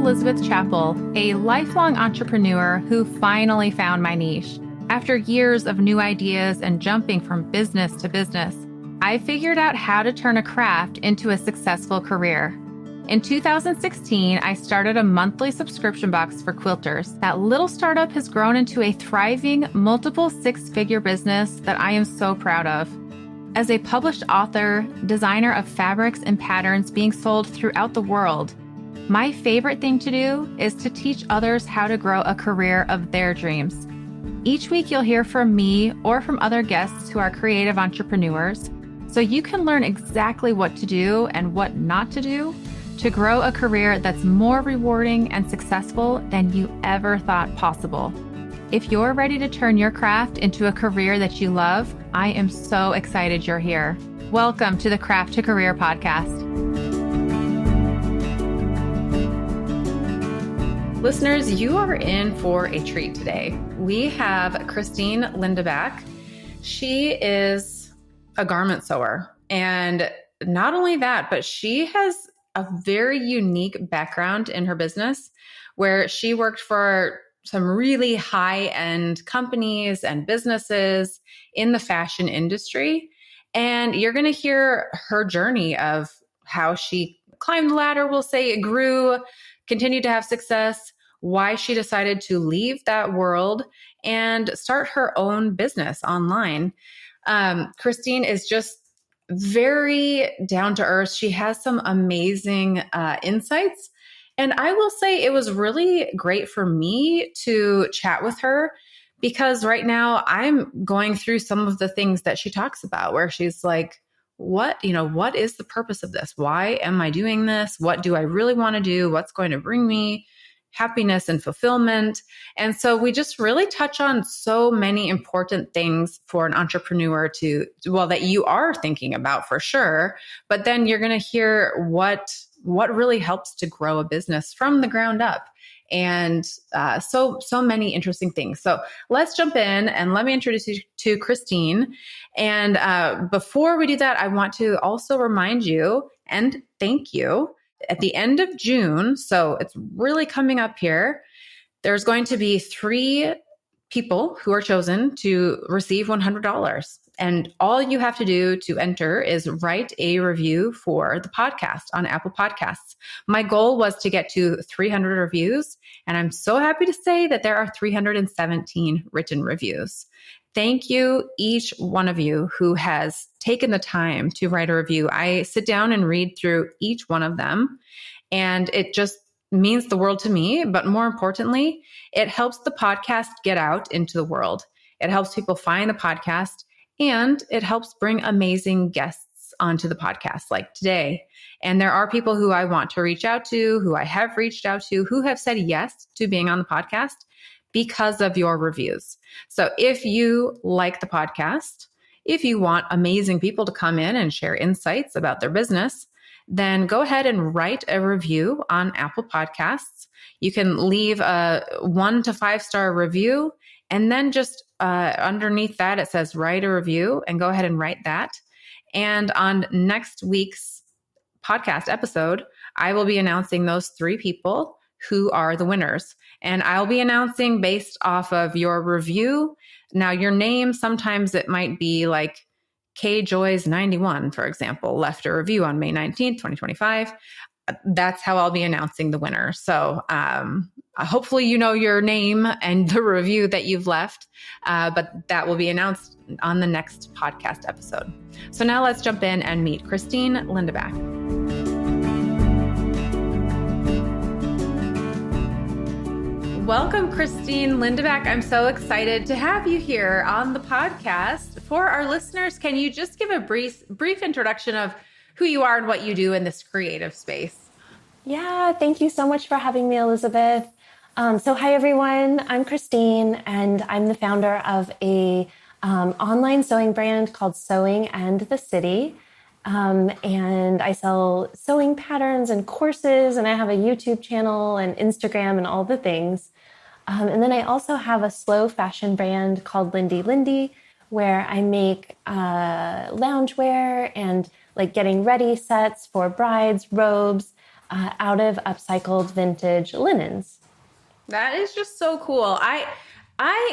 Elizabeth Chappell, a lifelong entrepreneur who finally found my niche. After years of new ideas and jumping from business to business, I figured out how to turn a craft into a successful career. In 2016, I started a monthly subscription box for quilters. That little startup has grown into a thriving, multiple six-figure business that I am so proud of. As a published author, designer of fabrics and patterns being sold throughout the world, my favorite thing to do is to teach others how to grow a career of their dreams. Each week, you'll hear from me or from other guests who are creative entrepreneurs, so you can learn exactly what to do and what not to do to grow a career that's more rewarding and successful than you ever thought possible. If you're ready to turn your craft into a career that you love, I am so excited you're here. Welcome to the Craft to Career podcast. Listeners, you are in for a treat today. We have Christine Lindebak. She is a garment sewer. And not only that, but she has a very unique background in her business where she worked for some really high-end companies and businesses in the fashion industry. And you're going to hear her journey of how she climbed the ladder, we'll say, it grew, continued to have success, why she decided to leave that world and start her own business online. Christine is just very down to earth. She has some amazing insights. And I will say it was really great for me to chat with her because right now I'm going through some of the things that she talks about where she's like, what is the purpose of this? Why am I doing this? What do I really want to do? What's going to bring me happiness and fulfillment? And so we just really touch on so many important things for an entrepreneur that you are thinking about for sure, but then you're going to hear what really helps to grow a business from the ground up. And so many interesting things. So let's jump in and let me introduce you to Christine. And before we do that, I want to also remind you and thank you. At the end of June, so it's really coming up here, there's going to be 3 people who are chosen to receive $100. And all you have to do to enter is write a review for the podcast on Apple Podcasts. My goal was to get to 300 reviews, and I'm so happy to say that there are 317 written reviews. Thank you, each one of you who has taken the time to write a review. I sit down and read through each one of them, and it just means the world to me. But more importantly, it helps the podcast get out into the world. It helps people find the podcast, and it helps bring amazing guests onto the podcast like today. And there are people who I want to reach out to, who I have reached out to, who have said yes to being on the podcast because of your reviews. So if you like the podcast, if you want amazing people to come in and share insights about their business, then go ahead and write a review on Apple Podcasts. You can leave a 1 to 5 star review, and then just underneath that, it says write a review, and go ahead and write that. And on next week's podcast episode, I will be announcing those 3 people who are the winners. And I'll be announcing based off of your review. Now, your name, sometimes it might be like KJoys91, for example, left a review on May 19th, 2025. That's how I'll be announcing the winner. So hopefully you know your name and the review that you've left, but that will be announced on the next podcast episode. So now let's jump in and meet Christine Lindebak. Welcome, Christine Lindebak. I'm so excited to have you here on the podcast. For our listeners, can you just give a brief introduction of who you are and what you do in this creative space? Yeah, thank you so much for having me, Elizabeth. So hi, everyone. I'm Christine, and I'm the founder of a online sewing brand called Sewing and the City. And I sell sewing patterns and courses, and I have a YouTube channel and Instagram and all the things. And then I also have a slow fashion brand called Lindy, where I make loungewear and like getting ready sets for brides, robes, out of upcycled vintage linens. That is just so cool. I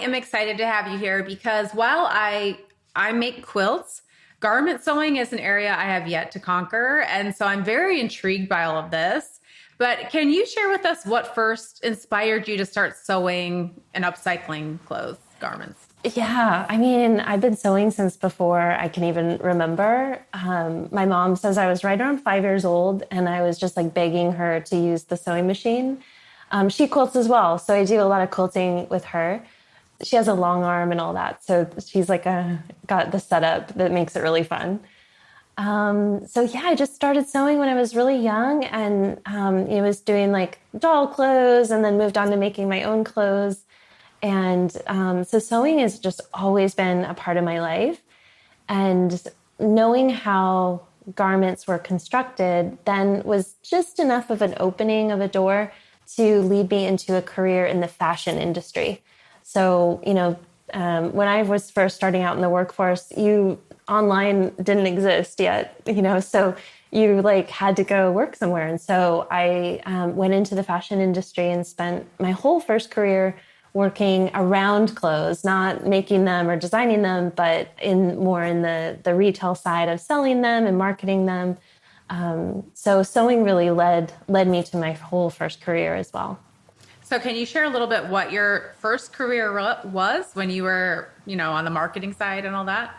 am excited to have you here because while I make quilts, garment sewing is an area I have yet to conquer, and so I'm very intrigued by all of this. But can you share with us what first inspired you to start sewing and upcycling clothes, garments? Yeah, I mean, I've been sewing since before I can even remember. My mom says I was right around 5 years old, and I was just like begging her to use the sewing machine. She quilts as well, so I do a lot of quilting with her. She has a long arm and all that, so she's like got the setup that makes it really fun. So yeah, I just started sewing when I was really young, and was doing like doll clothes, and then moved on to making my own clothes. And so sewing has just always been a part of my life. And knowing how garments were constructed then was just enough of an opening of a door to lead me into a career in the fashion industry. So, when I was first starting out in the workforce, online didn't exist yet, so you like had to go work somewhere. And so I went into the fashion industry and spent my whole first career working around clothes, not making them or designing them, but more in the retail side of selling them and marketing them. So sewing really led me to my whole first career as well. So can you share a little bit what your first career was when you were, on the marketing side and all that?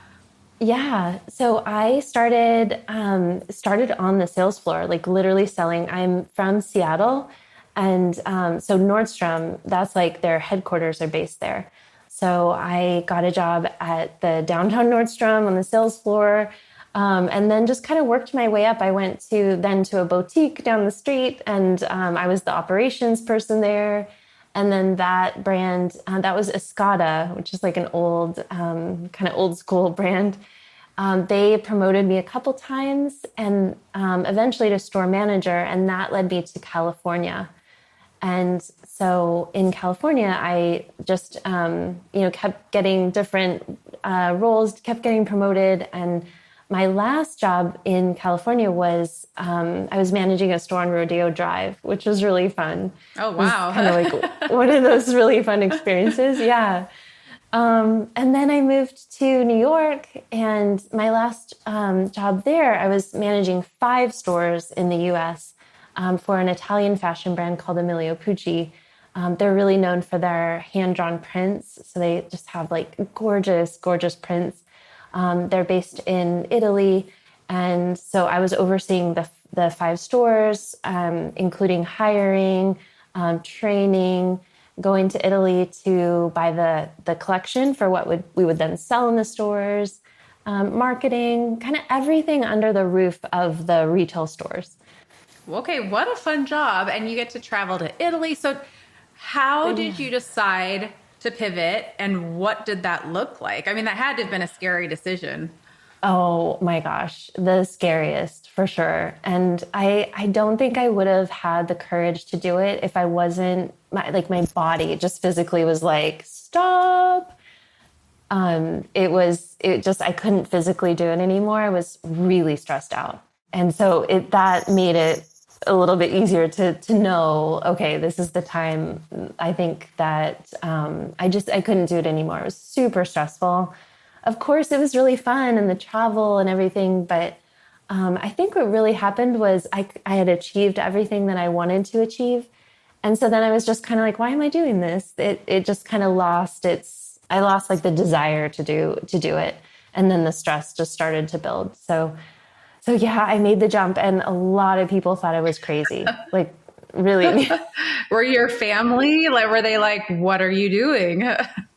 Yeah. So I started on the sales floor, like literally selling. I'm from Seattle. And so Nordstrom, that's like their headquarters are based there. So I got a job at the downtown Nordstrom on the sales floor, and then just kind of worked my way up. I went to a boutique down the street, and I was the operations person there. And then that brand, that was Escada, which is like an old, kind of old school brand. They promoted me a couple times, and eventually to store manager, and that led me to California. And so in California, I just, kept getting different roles, kept getting promoted. And my last job in California was I was managing a store on Rodeo Drive, which was really fun. Oh, wow. Kind of like one of those really fun experiences. Yeah. And then I moved to New York, and my last job there, I was managing 5 stores in the U.S. For an Italian fashion brand called Emilio Pucci. They're really known for their hand-drawn prints. So they just have like gorgeous, gorgeous prints. They're based in Italy. And so I was overseeing the 5 stores, including hiring, training, going to Italy to buy the collection for what we would then sell in the stores, marketing, kind of everything under the roof of the retail stores. Okay, what a fun job. And you get to travel to Italy. So how did you decide to pivot, and what did that look like? I mean, that had to have been a scary decision. Oh my gosh, the scariest for sure. And I don't think I would have had the courage to do it if I wasn't, my body just physically was like, stop. I couldn't physically do it anymore. I was really stressed out. And so that made it a little bit easier to know, okay, this is the time. I think that I couldn't do it anymore. It was super stressful. Of course, it was really fun and the travel and everything, but I think what really happened was I had achieved everything that I wanted to achieve. And so then I was just kind of like, why am I doing this? It just kind of I lost like the desire to do it. And then the stress just started to build. So yeah, I made the jump, and a lot of people thought I was crazy. Like, really. Were your family, were they like, what are you doing?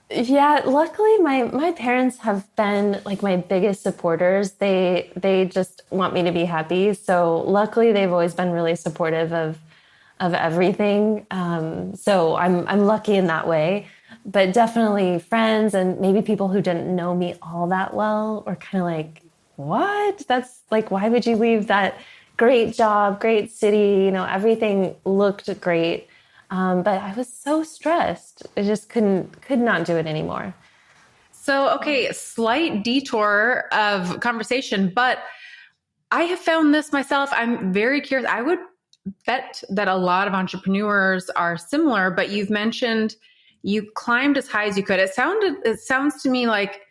Yeah, luckily my parents have been like my biggest supporters. They just want me to be happy. So luckily they've always been really supportive of everything. So I'm lucky in that way. But definitely friends and maybe people who didn't know me all that well were kind of like, what? That's like, why would you leave that great job, great city? Everything looked great. But I was so stressed. I just could not do it anymore. So, okay, slight detour of conversation, but I have found this myself. I'm very curious. bet that a lot of entrepreneurs are similar, but you've mentioned you climbed as high as you could. It sounds to me like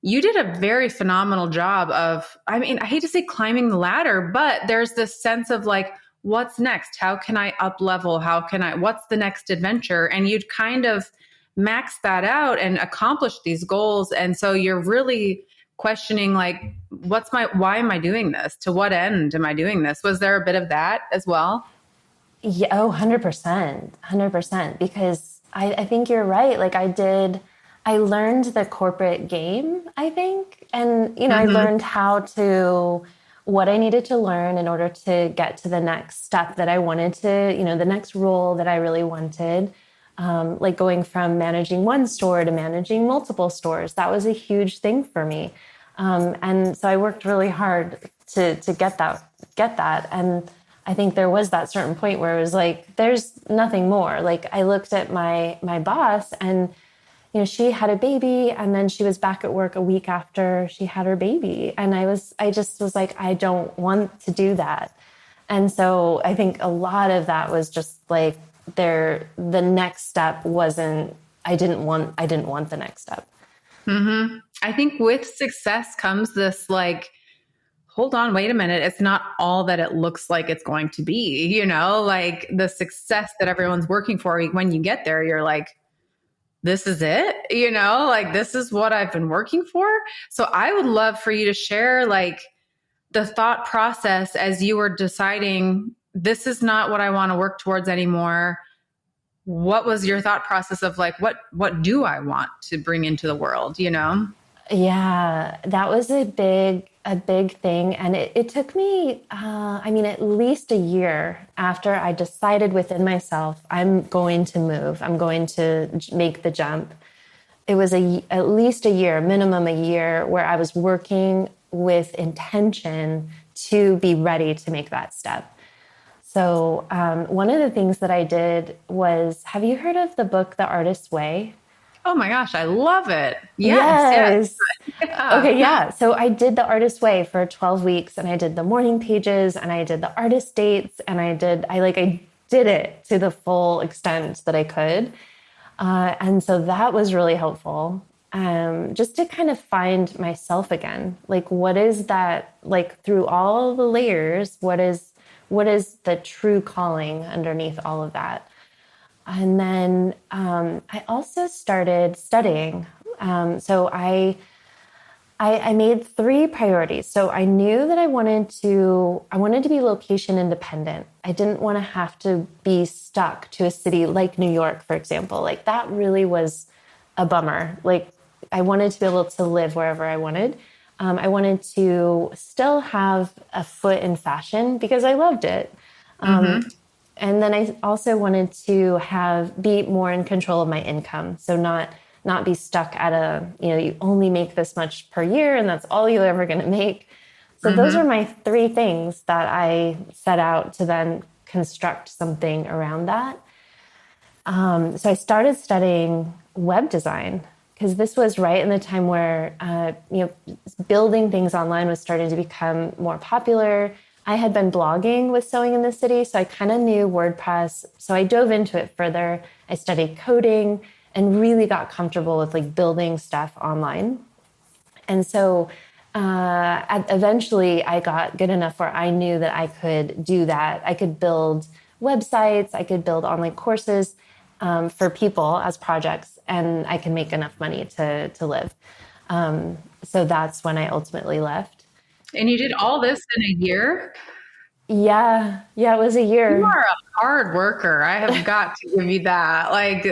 you did a very phenomenal job of, I mean, I hate to say climbing the ladder, but there's this sense of like, what's next? How can I up level? What's the next adventure? And you'd kind of max that out and accomplish these goals. And so you're really questioning like, why am I doing this? To what end am I doing this? Was there a bit of that as well? Yeah, oh, 100%, 100%. Because I think you're right. Like I learned the corporate game, I think. And, I learned what I needed to learn in order to get to the next step that I wanted to, the next role that I really wanted. Like going from managing one store to managing multiple stores. That was a huge thing for me. And so I worked really hard to get that. And I think there was that certain point where it was like, there's nothing more. Like I looked at my boss and, she had a baby and then she was back at work a week after she had her baby. And I just was like, I don't want to do that. And so I think a lot of that was just like the next step wasn't, I didn't want the next step. Mm-hmm. I think with success comes this like, hold on, wait a minute. It's not all that it looks like it's going to be, like the success that everyone's working for. When you get there, you're like, this is it, like this is what I've been working for. So I would love for you to share like the thought process as you were deciding, this is not what I want to work towards anymore. What was your thought process of like, what do I want to bring into the world, Yeah, that was a big thing. And it took me, at least a year after I decided within myself, I'm going to move, I'm going to make the jump. It was at least a year, minimum a year, where I was working with intention to be ready to make that step. So one of the things that I did was, have you heard of the book, The Artist's Way? Oh my gosh, I love it. Yes. Yeah. Okay, yeah. So I did The Artist's Way for 12 weeks and I did the morning pages and I did the artist dates and I did it to the full extent that I could. And so that was really helpful. Just to kind of find myself again. Like, what is that, like through all the layers, what is the true calling underneath all of that? And then I also started studying. So I made 3 priorities. So I knew that I wanted to be location independent. I didn't want to have to be stuck to a city like New York, for example. Like that really was a bummer. Like I wanted to be able to live wherever I wanted. I wanted to still have a foot in fashion because I loved it. And then I also wanted to be more in control of my income. So not be stuck at you only make this much per year and that's all you're ever going to make. So those are my 3 things that I set out to then construct something around that. So I started studying web design because this was right in the time where, building things online was starting to become more popular. I had been blogging with Sewing in the City, so I kind of knew WordPress. So I dove into it further. I studied coding and really got comfortable with like building stuff online. And so eventually I got good enough where I knew that I could do that. I could build websites, I could build online courses for people as projects, and I could make enough money to live. So that's when I ultimately left. And you did all this in a year? Yeah, it was a year. You are a hard worker. I have got to give you that. Like,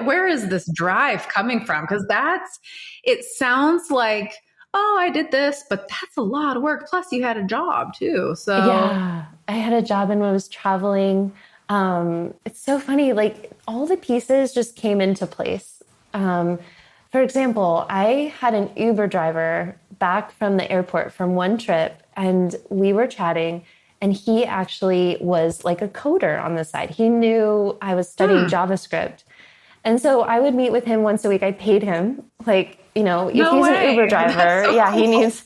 where is this drive coming from? Because it sounds like, oh, I did this, but that's a lot of work. Plus you had a job too. So yeah, I had a job and I was traveling. It's so funny. Like all the pieces just came into place. For example, I had an Uber driver back from the airport from one trip and we were chatting and he actually was like a coder on the side. He knew I was studying JavaScript. And so I would meet with him once a week. I paid him if he's an Uber driver, so cool. He needs.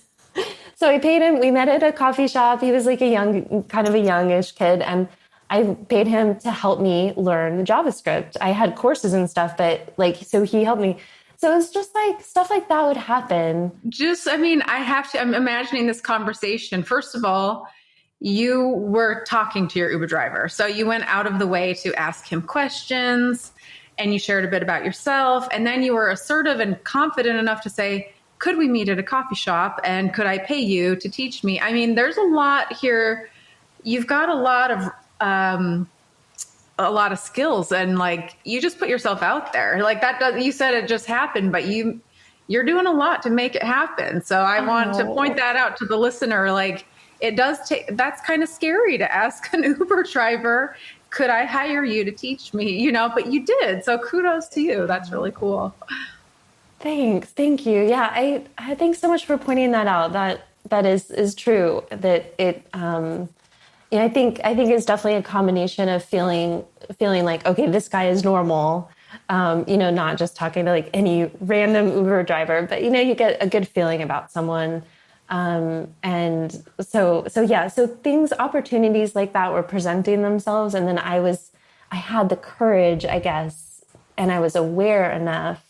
So I paid him. We met at a coffee shop. He was like kind of a youngish kid. And I paid him to help me learn JavaScript. I had courses and stuff, but like, so he helped me. So it was just like stuff like that would happen. I mean, I'm imagining this conversation. First of all, you were talking to your Uber driver. So you went out of the way to ask him questions and you shared a bit about yourself. And then you were assertive and confident enough to say, could we meet at a coffee shop? And could I pay you to teach me? I mean, there's a lot here. You've got a lot of skills, and like you just put yourself out there. Like that does, you said it just happened, but you're doing a lot to make it happen. So I want to point that out to the listener. Like it does take, that's kind of scary to ask an Uber driver, could I hire you to teach me, but you did. So kudos to you. That's really cool. Thanks. Thank you. Yeah. I thanks so much for pointing that out. That is true, that it, I think it's definitely a combination of feeling like, okay, this guy is normal, not just talking to like any random Uber driver, but you get a good feeling about someone. And so opportunities like that were presenting themselves. And then I had the courage, I guess, and I was aware enough,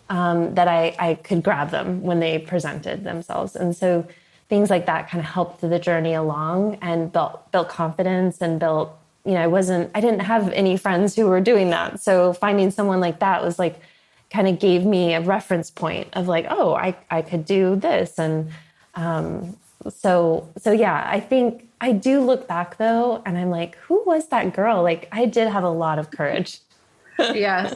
that I could grab them when they presented themselves. And so things like that kind of helped the journey along and built confidence and built, I didn't have any friends who were doing that. So finding someone like that was like, kind of gave me a reference point of like, oh, I could do this. And, so yeah, I think I do look back though, and I'm like, who was that girl? Like I did have a lot of courage. Yes.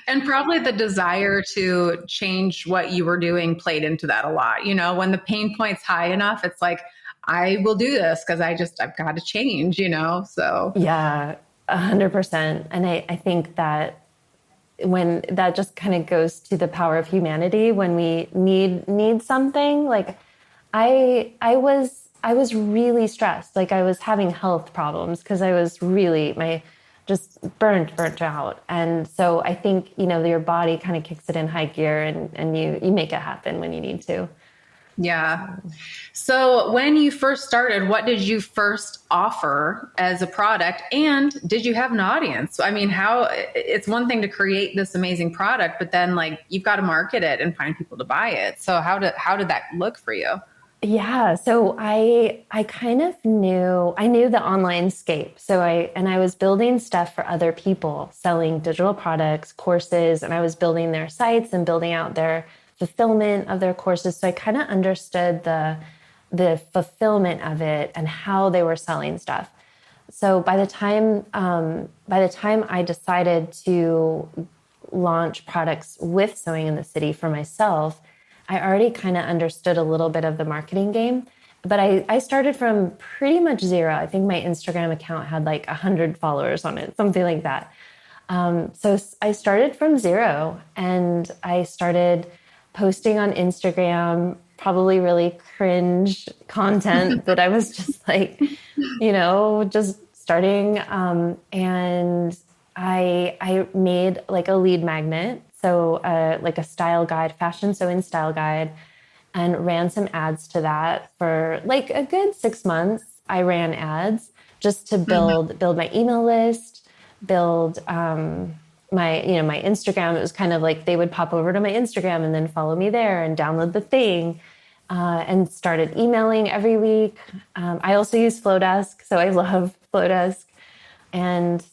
And probably the desire to change what you were doing played into that a lot. When the pain point's high enough, it's like, I will do this because I've got to change, so. Yeah, 100%. And I think that when that just kind of goes to the power of humanity, when we need something, like I was really stressed. Like I was having health problems because I was really, just burnt out. And so I think, your body kind of kicks it in high gear and you make it happen when you need to. Yeah. So when you first started, what did you first offer as a product? And did you have an audience? I mean, it's one thing to create this amazing product, but then like you've got to market it and find people to buy it. So how did that look for you? Yeah. So I kind of I knew the online scape. So I was building stuff for other people, selling digital products, courses, and I was building their sites and building out their fulfillment of their courses. So I kind of understood the fulfillment of it and how they were selling stuff. So by the time I decided to launch products with Sewing in the City for myself, I already kind of understood a little bit of the marketing game, but I started from pretty much zero. I think my Instagram account had like 100 followers on it, something like that. So I started from zero and I started posting on Instagram, probably really cringe content that I was just like, just starting. And I made like a lead magnet. So like a style guide, fashion sewing style guide, and ran some ads to that for like a good 6 months. I ran ads just to build my email list, build my Instagram. It was kind of like they would pop over to my Instagram and then follow me there and download the thing, and started emailing every week. I also use Flowdesk, so I love Flowdesk. And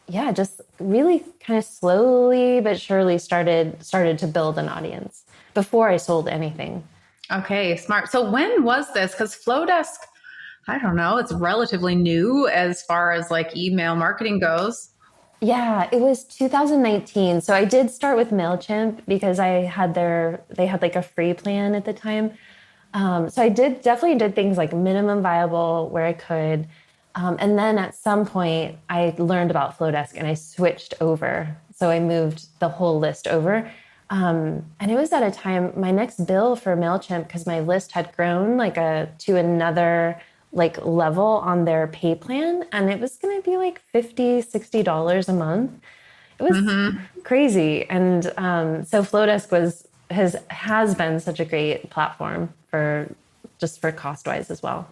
yeah, just really kind of slowly but surely started to build an audience before I sold anything. Okay, smart. So when was this? Because Flowdesk, I don't know, it's relatively new as far as like email marketing goes. Yeah, it was 2019. So I did start with MailChimp because they had like a free plan at the time. So I definitely did things like minimum viable where I could. And then at some point I learned about Flowdesk and I switched over. So I moved the whole list over. And it was at a time, my next bill for MailChimp, because my list had grown to another like level on their pay plan. And it was going to be like $50, $60 a month. It was crazy. And so Flowdesk has been such a great platform for cost wise as well.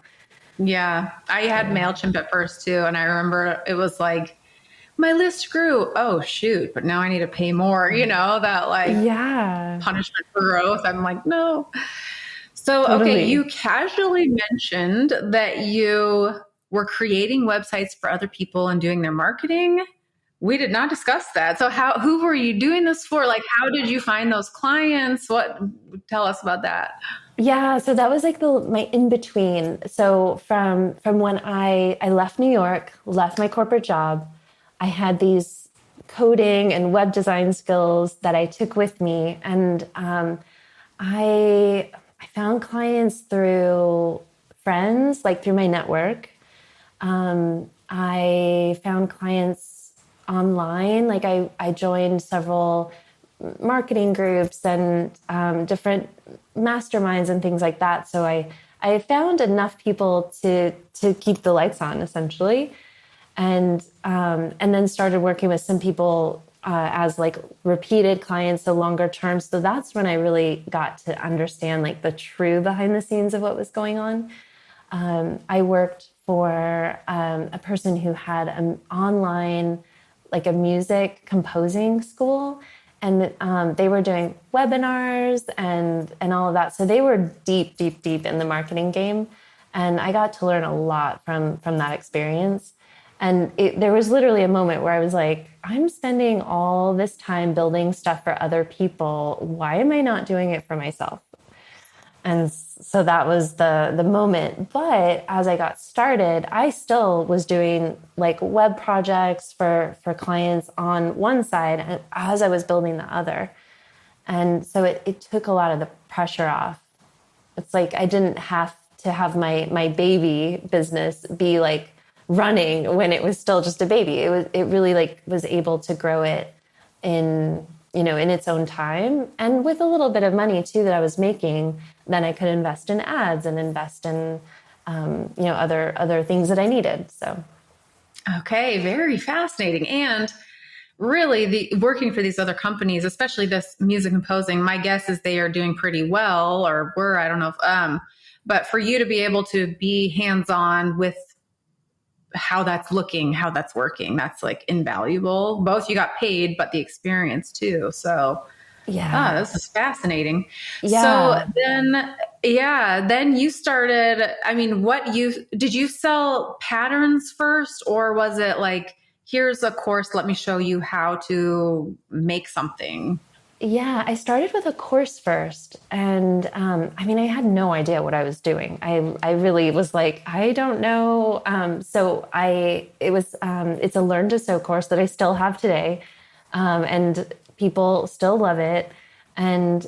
Yeah. I had MailChimp at first too. And I remember it was like, my list grew. Oh, shoot. But now I need to pay more, that like Yeah, punishment for growth. I'm like, no. So, okay, you totally. casually mentioned that you were creating websites for other people and doing their marketing. We did not discuss that. So, who were you doing this for? Like, how did you find those clients? Tell us about that. Yeah, so that was like my in between. So from when I left New York, left my corporate job, I had these coding and web design skills that I took with me, and I found clients through friends, like through my network. I found clients online, like I joined several marketing groups and different masterminds and things like that. So I found enough people to keep the lights on, essentially, and then started working with some people as like repeated clients, so longer term. So that's when I really got to understand like the true behind the scenes of what was going on. I worked for a person who had an online, like a music composing school, and they were doing webinars and all of that. So they were deep, deep, deep in the marketing game, and I got to learn a lot from that experience. And there was literally a moment where I was like, I'm spending all this time building stuff for other people. Why am I not doing it for myself? And so that was the moment. But as I got started, I still was doing like web projects for clients on one side as I was building the other. And so it took a lot of the pressure off. It's like I didn't have to have my baby business be like running when it was still just a baby. It really like was able to grow it in in its own time, and with a little bit of money too that I was making, then I could invest in ads and invest in other things that I needed. So Okay, very fascinating. And really, the working for these other companies, especially this music composing, my guess is they are doing pretty well, or were, I don't know. But for you to be able to be hands on with how that's looking, how that's working, that's like invaluable. Both you got paid, but the experience too. So, yeah, this is fascinating. So yeah. then, yeah, then you started. I mean, did you sell patterns first, or was it like, here's a course, let me show you how to make something? Yeah, I started with a course first, and I mean, I had no idea what I was doing. I really was like, I don't know. So it's a Learn to Sew course that I still have today, and people still love it. And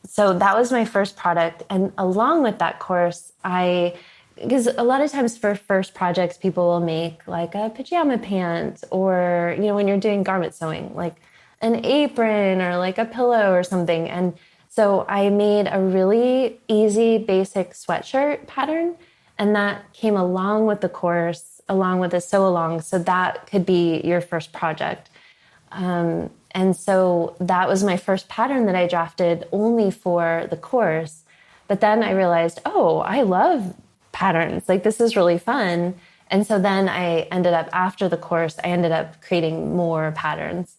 so that was my first product, and along with that course, because a lot of times for first projects, people will make like a pajama pant, or when you're doing garment sewing, like an apron or like a pillow or something. And so I made a really easy, basic sweatshirt pattern. And that came along with the course, along with the sew along. So that could be your first project. And so that was my first pattern that I drafted only for the course. But then I realized, oh, I love patterns. Like, this is really fun. And so then after the course, I ended up creating more patterns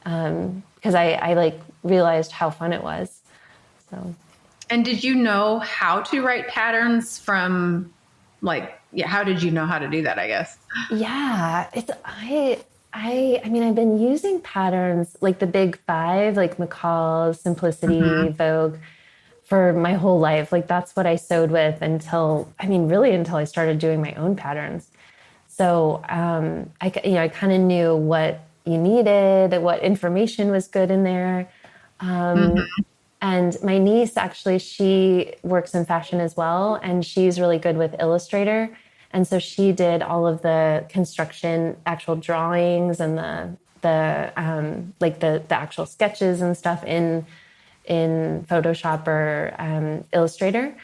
because I like realized how fun it was. So, And did you know how to write patterns from like, yeah, how did you know how to do that, I guess? yeah, I mean, I've been using patterns like the big five, like McCall's, Simplicity, Mm-hmm. Vogue, for my whole life. Like, that's what I sewed with really until I started doing my own patterns. So, I kind of knew what you needed, what information was good in there. Mm-hmm. And my niece, actually, she works in fashion as well, and she's really good with Illustrator. And so she did all of the construction, actual drawings, and the actual sketches and stuff in Photoshop or Illustrator.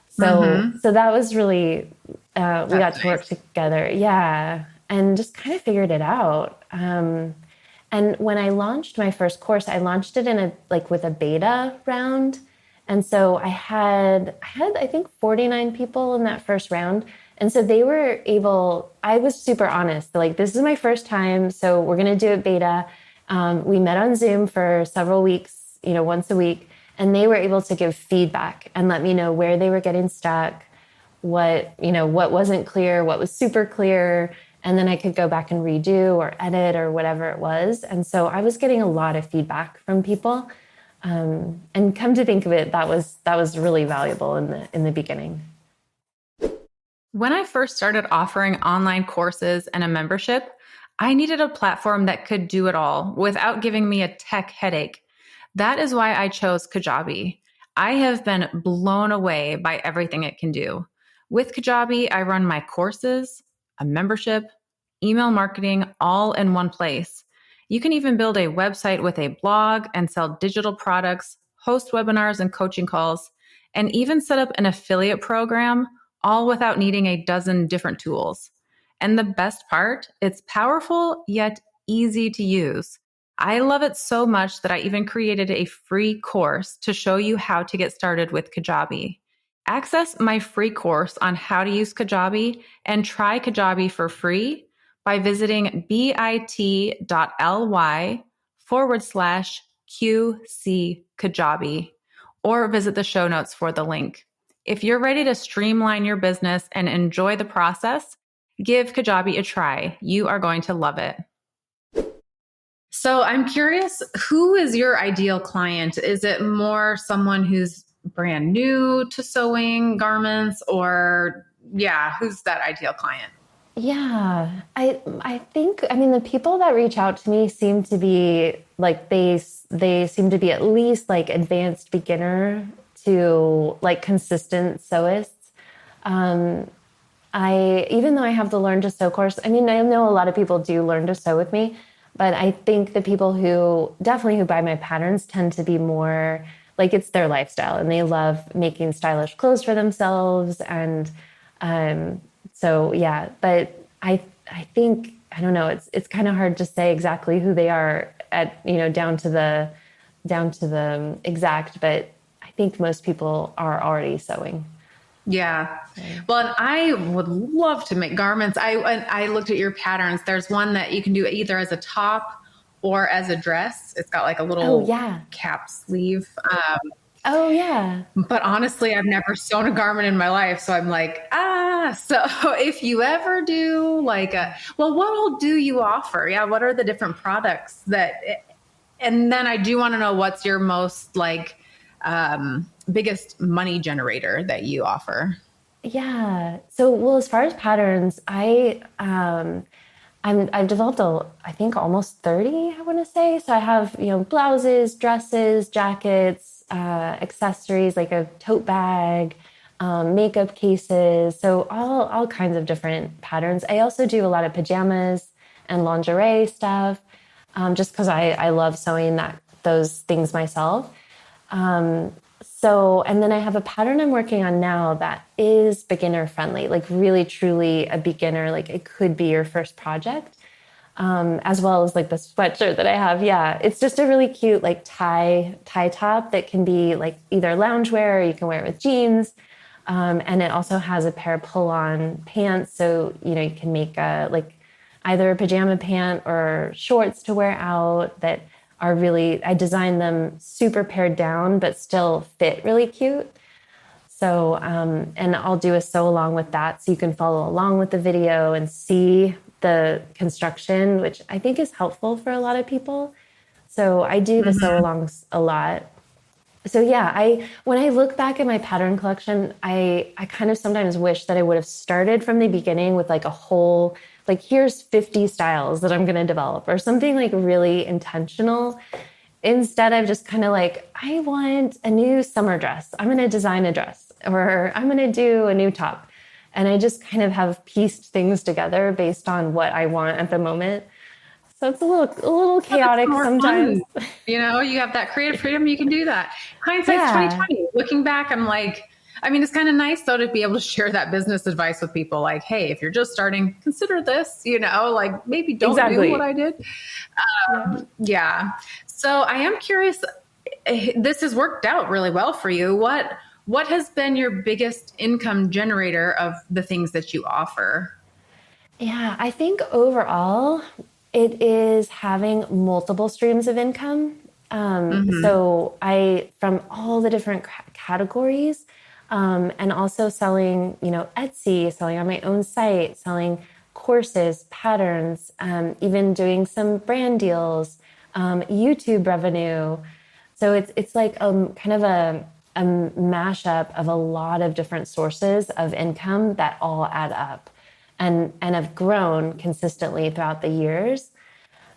So Mm-hmm. that was really we That's got to work nice. together, yeah, and just kind of figured it out. And when I launched my first course, I launched it with a beta round. And so I had I think 49 people in that first round. And so they were able, I was super honest, like, this is my first time, so we're going to do it beta. We met on Zoom for several weeks, once a week, and they were able to give feedback and let me know where they were getting stuck, what wasn't clear, what was super clear. And then I could go back and redo or edit or whatever it was. And so I was getting a lot of feedback from people. And come to think of it, that was really valuable in the beginning. When I first started offering online courses and a membership, I needed a platform that could do it all without giving me a tech headache. That is why I chose Kajabi. I have been blown away by everything it can do. With Kajabi, I run my courses, a membership, email marketing, all in one place. You can even build a website with a blog and sell digital products, host webinars and coaching calls, and even set up an affiliate program, all without needing a dozen different tools. And the best part, it's powerful yet easy to use. I love it so much that I even created a free course to show you how to get started with Kajabi. Access my free course on how to use Kajabi and try Kajabi for free by visiting bit.ly/QC Kajabi, or visit the show notes for the link. If you're ready to streamline your business and enjoy the process, give Kajabi a try. You are going to love it. So I'm curious, who is your ideal client? Is it more someone who's brand new to sewing garments, or who's that ideal client? Yeah, I think, the people that reach out to me seem to be like, they seem to be at least like advanced beginner to like consistent sewists. Even though I have the Learn to Sew course, I know a lot of people do learn to sew with me, but I think the people who buy my patterns tend to be more like, it's their lifestyle and they love making stylish clothes for themselves. And, so yeah, but I think, I don't know, it's kind of hard to say exactly who they are at, down to the exact, but I think most people are already sewing. Yeah. Well, and I would love to make garments. I looked at your patterns. There's one that you can do either as a top or as a dress. It's got like a little cap sleeve. Oh yeah. But honestly, I've never sewn a garment in my life. So I'm like, so if you ever do like what all do you offer? Yeah. What are the different products and then I do want to know what's your most like, biggest money generator that you offer? Yeah. So, well, as far as patterns, I've developed I think almost 30, I want to say. So I have, blouses, dresses, jackets, accessories, like a tote bag, makeup cases. So all kinds of different patterns. I also do a lot of pajamas and lingerie stuff, just because I love sewing those things myself. And then I have a pattern I'm working on now that is beginner friendly, like really, truly a beginner, like it could be your first project, as well as like the sweatshirt that I have. Yeah. It's just a really cute, like tie top that can be like either loungewear or you can wear it with jeans. And it also has a pair of pull-on pants. So, you can make either a pajama pant or shorts to wear out that are really, I designed them super pared down, but still fit really cute. So, and I'll do a sew along with that. So you can follow along with the video and see the construction, which I think is helpful for a lot of people. So I do the sew alongs a lot. So yeah, when I look back at my pattern collection, I kind of sometimes wish that I would have started from the beginning with like a whole, like here's 50 styles that I'm going to develop or something like really intentional. Instead, I've just kind of like, I want a new summer dress. I'm going to design a dress or I'm going to do a new top. And I just kind of have pieced things together based on what I want at the moment. So it's a little chaotic sometimes. Fun. You have that creative freedom. You can do that. Hindsight's 2020. Looking back, I'm like, it's kind of nice though to be able to share that business advice with people. Like, hey, if you're just starting, consider this. Like maybe don't do what I did. Yeah. So I am curious. This has worked out really well for you. What what has been your biggest income generator of the things that you offer? Yeah, I think overall it is having multiple streams of income. Mm-hmm. So from all the different categories, and also selling, Etsy, selling on my own site, selling courses, patterns, even doing some brand deals, YouTube revenue. So it's like kind of a mashup of a lot of different sources of income that all add up and have grown consistently throughout the years.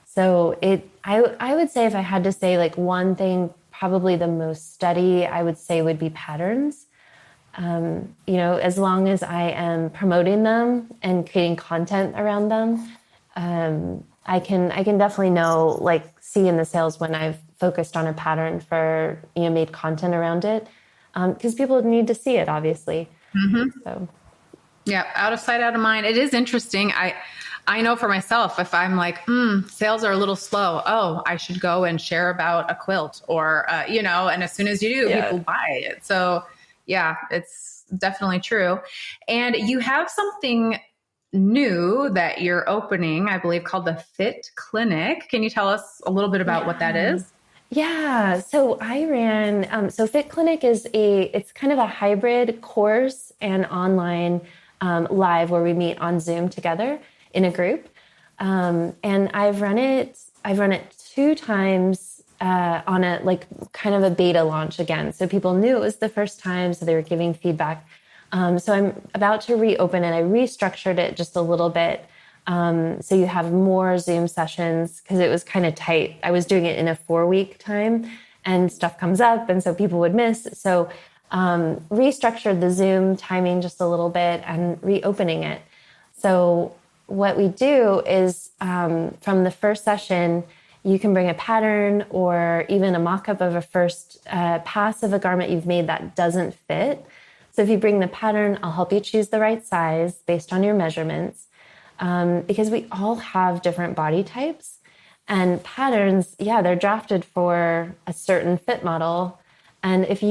So I would say if I had to say like one thing, probably the most steady, I would say would be patterns. As long as I am promoting them and creating content around them, I can definitely know, like, see in the sales when I've focused on a pattern for, made content around it, because people need to see it, obviously. Mm-hmm. So Yeah, out of sight, out of mind. It is interesting. I know for myself, if I'm like, sales are a little slow, oh, I should go and share about a quilt or, and as soon as you do, yeah. people buy it. So yeah, it's definitely true. And you have something new that you're opening, I believe, called the Fit Clinic. Can you tell us a little bit about what that Yeah. is? Yeah. So I ran, so Fit Clinic it's kind of a hybrid course and online live where we meet on Zoom together in a group. And I've run it two times on a like kind of a beta launch again. So people knew it was the first time, so they were giving feedback. So I'm about to reopen it. I restructured it just a little bit. So you have more Zoom sessions because it was kind of tight. I was doing it in a 4-week time and stuff comes up. And so people would miss. So restructured the Zoom timing just a little bit and reopening it. So what we do is from the first session, you can bring a pattern or even a mock-up of a first pass of a garment you've made that doesn't fit. So if you bring the pattern, I'll help you choose the right size based on your measurements. Because we all have different body types and patterns. Yeah, they're drafted for a certain fit model. And if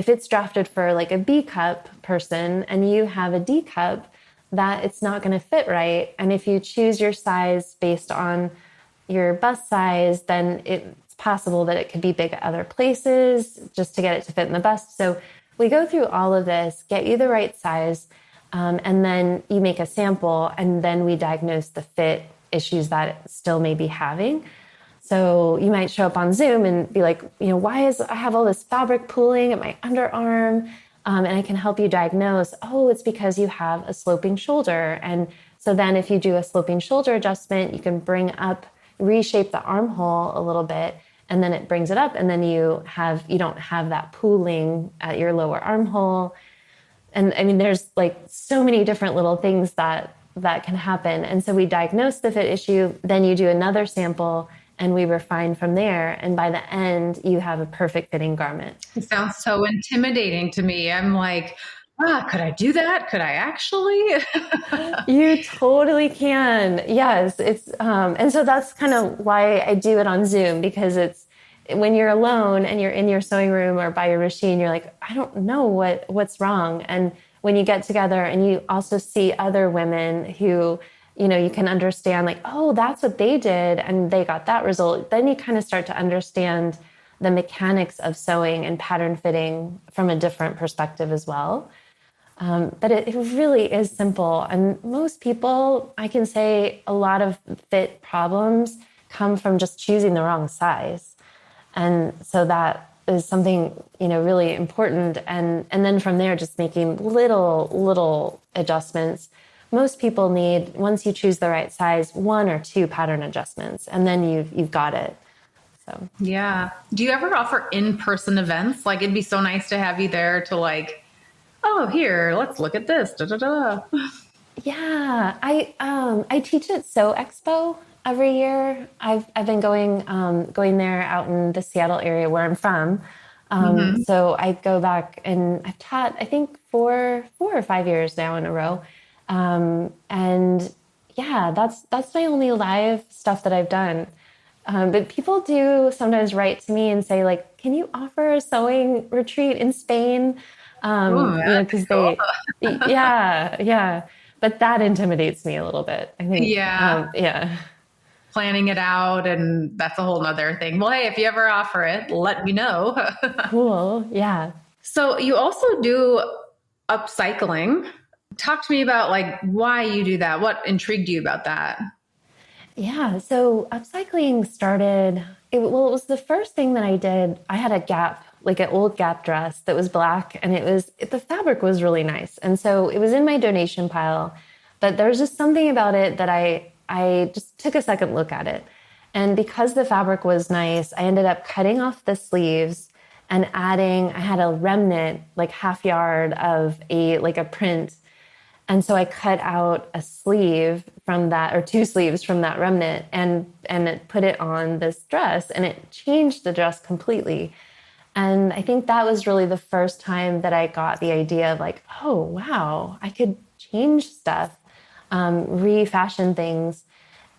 it's drafted for like a B cup person and you have a D cup, that it's not going to fit right. And if you choose your size based on your bust size, then it's possible that it could be big at other places just to get it to fit in the bust. So we go through all of this, get you the right size, and then you make a sample, and then we diagnose the fit issues that it still may be having. So you might show up on Zoom and be like, why I have all this fabric pooling at my underarm? And I can help you diagnose, oh, it's because you have a sloping shoulder. And so then if you do a sloping shoulder adjustment, you can reshape the armhole a little bit, and then it brings it up. And then you don't have that pooling at your lower armhole. And I mean, there's like so many different little things that can happen. And so we diagnose the fit issue, then you do another sample and we refine from there. And by the end, you have a perfect fitting garment. It sounds so intimidating to me. I'm like, could I do that? Could I actually? You totally can. Yes. And so that's kind of why I do it on Zoom, because it's when you're alone and you're in your sewing room or by your machine, you're like, I don't know what's wrong. And when you get together and you also see other women who, you can understand like, oh, that's what they did and they got that result. Then you kind of start to understand the mechanics of sewing and pattern fitting from a different perspective as well. But it really is simple. And most people, I can say a lot of fit problems come from just choosing the wrong size. And so that is something, really important. And then from there, just making little adjustments. Most people need, once you choose the right size, 1 or 2 pattern adjustments, and then you've got it. So Yeah. Do you ever offer in-person events? Like, it'd be so nice to have you there to like, oh, here, let's look at this. Da, da, da. yeah, I teach at Sew Expo every year. I've been going there out in the Seattle area where I'm from. So I go back and I've taught, I think 4 or 5 years now in a row. And yeah, that's my only live stuff that I've done. But people do sometimes write to me and say, like, can you offer a sewing retreat in Spain? Oh, that'd be Because cool. yeah, yeah. But that intimidates me a little bit, I think. Yeah, Yeah, planning it out, and that's a whole nother thing. Well, hey, if you ever offer it, let me know. cool. Yeah. So you also do upcycling. Talk to me about like why you do that. What intrigued you about that? Yeah, so upcycling started, well, it was the first thing that I did. I had a Gap, like an old Gap dress that was black, and the fabric was really nice. And so it was in my donation pile, but there was just something about it that I just took a second look at it. And because the fabric was nice, I ended up cutting off the sleeves and I had a remnant, like half yard of like a print, and so I cut out a sleeve from that, or two sleeves from that remnant, and it put it on this dress, and it changed the dress completely. And I think that was really the first time that I got the idea of like, oh wow, I could change stuff, refashion things.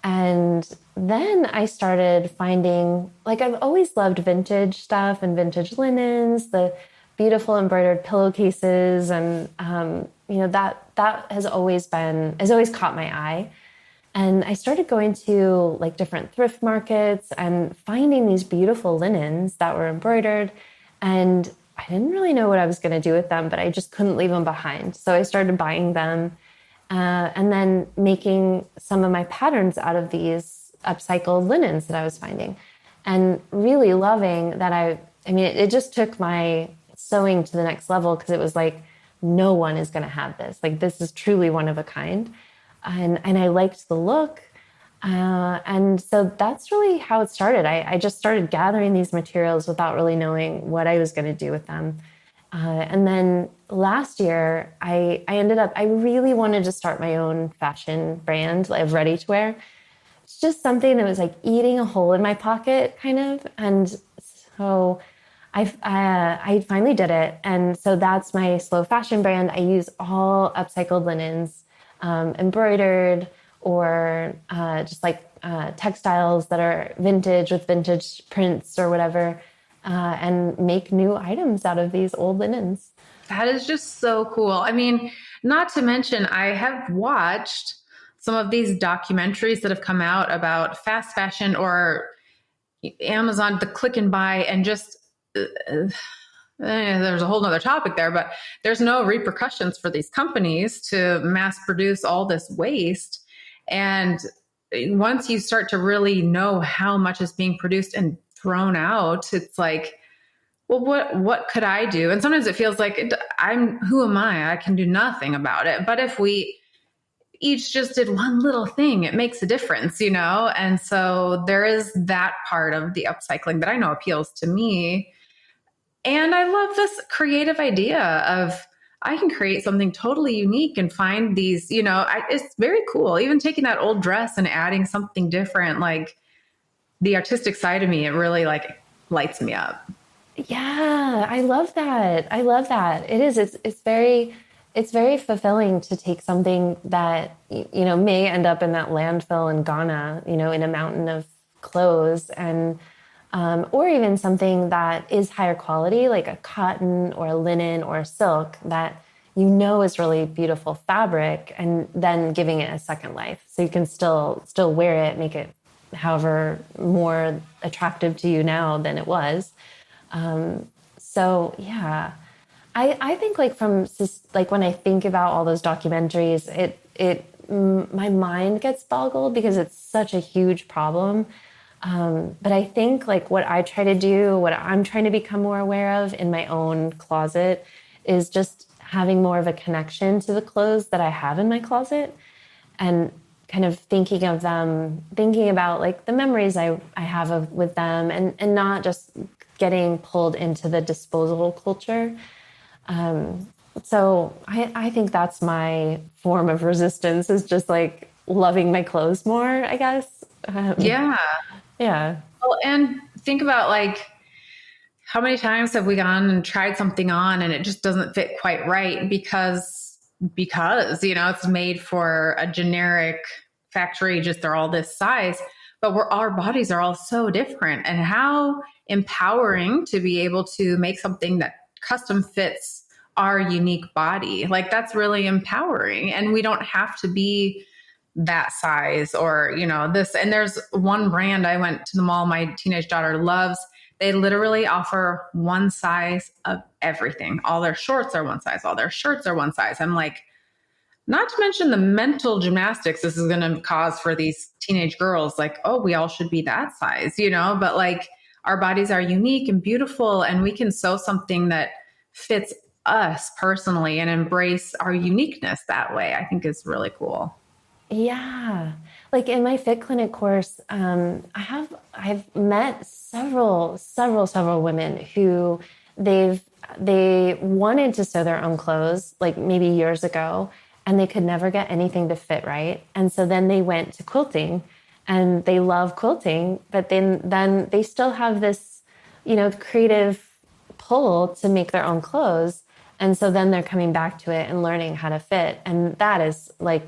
And then I started finding, like, I've always loved vintage stuff and vintage linens, the beautiful embroidered pillowcases, and that has always caught my eye. And I started going to like different thrift markets and finding these beautiful linens that were embroidered. And I didn't really know what I was going to do with them, but I just couldn't leave them behind. So I started buying them, and then making some of my patterns out of these upcycled linens that I was finding, and really loving that. I mean, it just took my sewing to the next level, because it was like, no one is going to have this. Like, this is truly one of a kind. And I liked the look. And so that's really how it started. I just started gathering these materials without really knowing what I was going to do with them. And then last year, I really wanted to start my own fashion brand of ready to wear. It's just something that was like eating a hole in my pocket, kind of. And so I finally did it. And so that's my slow fashion brand. I use all upcycled linens, embroidered, or just like textiles that are vintage with vintage prints or whatever, and make new items out of these old linens. That is just so cool. I mean, not to mention, I have watched some of these documentaries that have come out about fast fashion or Amazon, the click and buy, and just there's a whole nother topic there, but there's no repercussions for these companies to mass produce all this waste. And once you start to really know how much is being produced and thrown out, it's like, well, what could I do? And sometimes it feels like who am I? I can do nothing about it. But if we each just did one little thing, it makes a difference, you know? And so there is that part of the upcycling that I know appeals to me. And I love this creative idea of I can create something totally unique and find these, it's very cool. Even taking that old dress and adding something different, like the artistic side of me, it really like lights me up. Yeah, I love that. I love that. It is. It's very fulfilling to take something that may end up in that landfill in Ghana, in a mountain of clothes, and or even something that is higher quality, like a cotton or a linen or a silk that is really beautiful fabric, and then giving it a second life, so you can still wear it, make it however more attractive to you now than it was. So yeah, I think like when I think about all those documentaries, my mind gets boggled because it's such a huge problem. But I think like what I try to do, what I'm trying to become more aware of in my own closet, is just having more of a connection to the clothes that I have in my closet, and kind of thinking about like the memories I have with them, and not just getting pulled into the disposable culture. So I think that's my form of resistance, is just like loving my clothes more, I guess. Yeah. Yeah. Well, and think about like how many times have we gone and tried something on and it just doesn't fit quite right because it's made for a generic factory, just they're all this size. but our bodies are all so different. And how empowering to be able to make something that custom fits our unique body. Like that's really empowering. And we don't have to be that size or, this. And there's one brand I went to the mall, my teenage daughter loves. They literally offer one size of everything. All their shorts are one size, all their shirts are one size. I'm like, not to mention the mental gymnastics this is going to cause for these teenage girls. Like, oh, we all should be that size, but like our bodies are unique and beautiful, and we can sew something that fits us personally and embrace our uniqueness that way. I think is really cool. Yeah. Like in my Fit Clinic course, I've met several women who they wanted to sew their own clothes, like maybe years ago, and they could never get anything to fit right. And so then they went to quilting, and they love quilting, but then they still have this, creative pull to make their own clothes. And so then they're coming back to it and learning how to fit. And that is like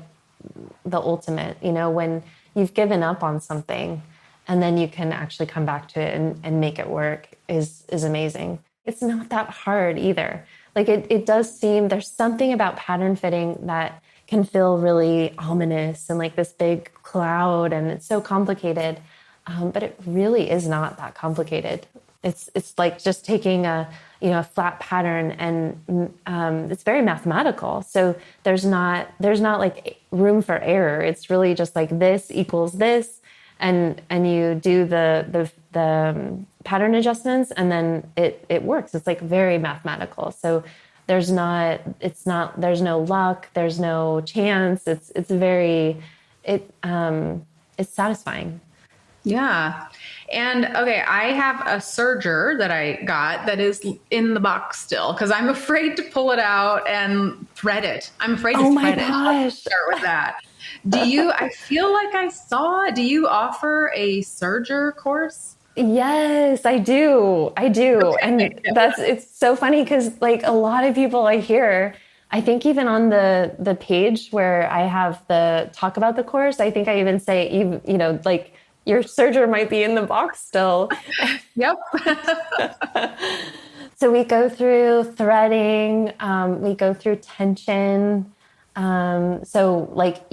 the ultimate, when you've given up on something and then you can actually come back to it and make it work is amazing. It's not that hard either. Like it does seem there's something about pattern fitting that can feel really ominous and like this big cloud, and it's so complicated. But it really is not that complicated. It's like just taking a flat pattern, and it's very mathematical. So there's not like room for error. It's really just like this equals this, and you do the pattern adjustments, and then it works. It's like very mathematical. So there's no luck, there's no chance. It's satisfying. Yeah. And okay, I have a serger that I got that is in the box still because I'm afraid to pull it out and thread it. I'm afraid to thread it. Let's start with that. I feel like I saw, do you offer a serger course? Yes, I do. Okay. And it's so funny because like a lot of people I hear, I think even on the page where I have the talk about the course, I think I even say, like, your serger might be in the box still. Yep. So we go through threading, we go through tension. So like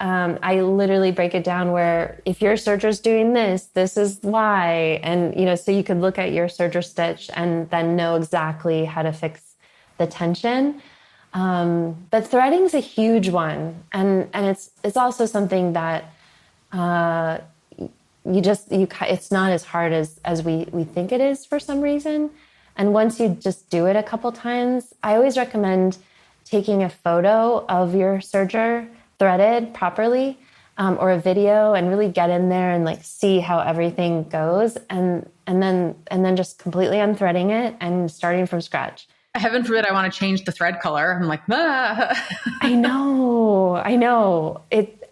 I literally break it down where if your serger's doing this is why. And, so you could look at your serger stitch and then know exactly how to fix the tension. But threading's a huge one. And it's also something that, it's not as hard as we think it is for some reason. And once you just do it a couple times, I always recommend taking a photo of your serger threaded properly, or a video, and really get in there and like see how everything goes, and then just completely unthreading it and starting from scratch. Heaven forbid I want to change the thread color. I'm like, I know.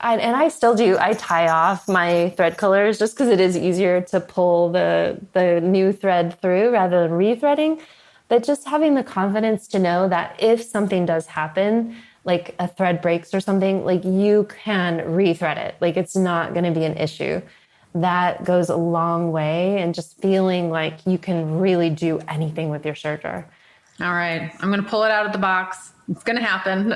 And I still do. I tie off my thread colors just because it is easier to pull the new thread through rather than rethreading. But just having the confidence to know that if something does happen, like a thread breaks or something, like you can rethread it. Like it's not going to be an issue. That goes a long way, and just feeling like you can really do anything with your serger. All right. I'm going to pull it out of the box. It's going to happen.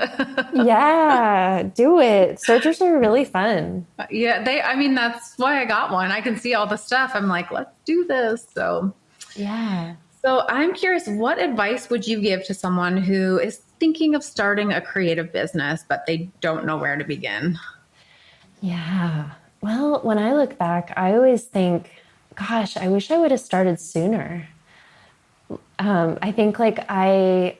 Yeah, do it. Sergers are really fun. Yeah. That's why I got one. I can see all the stuff. I'm like, let's do this. So, yeah. So I'm curious, what advice would you give to someone who is thinking of starting a creative business, but they don't know where to begin? Yeah. Well, when I look back, I always think, gosh, I wish I would have started sooner. I think like I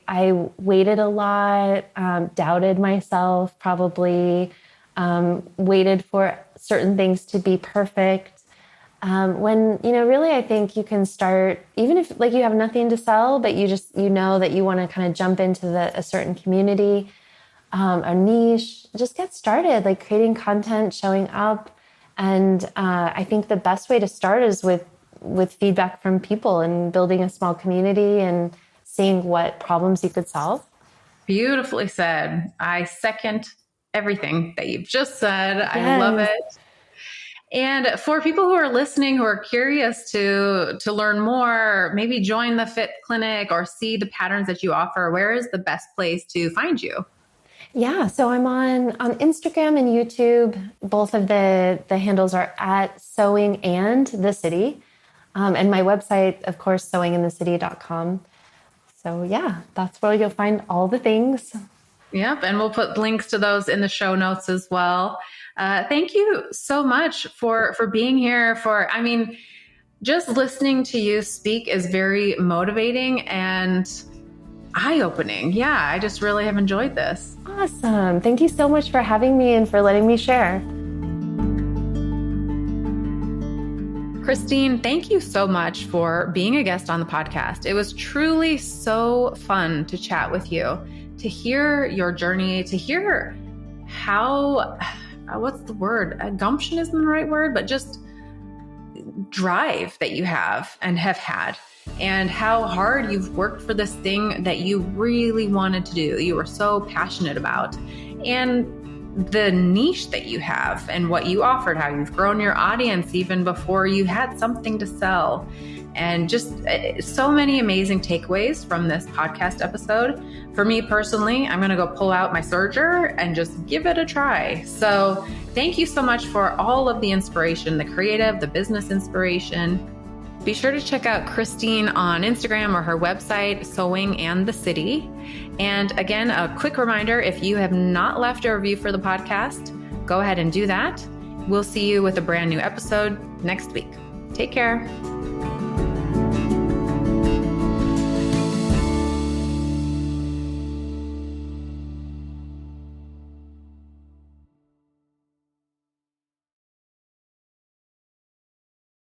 waited a lot, doubted myself, probably waited for certain things to be perfect. When, really, I think you can start, even if like you have nothing to sell, but you just, that you want to kind of jump into a certain community, a niche, just get started, like creating content, showing up. And I think the best way to start is with feedback from people and building a small community and seeing what problems you could solve. Beautifully said. I second everything that you've just said. Yes. I love it. And for people who are listening, who are curious to learn more, maybe join the Fit Clinic or see the patterns that you offer, where is the best place to find you? Yeah, so I'm on Instagram and YouTube. Both of the handles are at Sewing and the City. And my website, of course, sewinginthecity.com. So yeah, that's where you'll find all the things. Yep. And we'll put links to those in the show notes as well. Thank you so much for being here. Just listening to you speak is very motivating and eye-opening. Yeah, I just really have enjoyed this. Awesome. Thank you so much for having me and for letting me share. Christine, thank you so much for being a guest on the podcast. It was truly so fun to chat with you, to hear your journey, to hear how, what's the word? Gumption isn't the right word, but just drive that you have and have had, and how hard you've worked for this thing that you really wanted to do, you were so passionate about, and the niche that you have and what you offered, how you've grown your audience even before you had something to sell. And just so many amazing takeaways from this podcast episode. For me personally, I'm going to go pull out my serger and just give it a try. So thank you so much for all of the inspiration, the creative, the business inspiration. Be sure to check out Christine on Instagram or her website, Sewing and the City. And again, a quick reminder, if you have not left a review for the podcast, go ahead and do that. We'll see you with a brand new episode next week. Take care.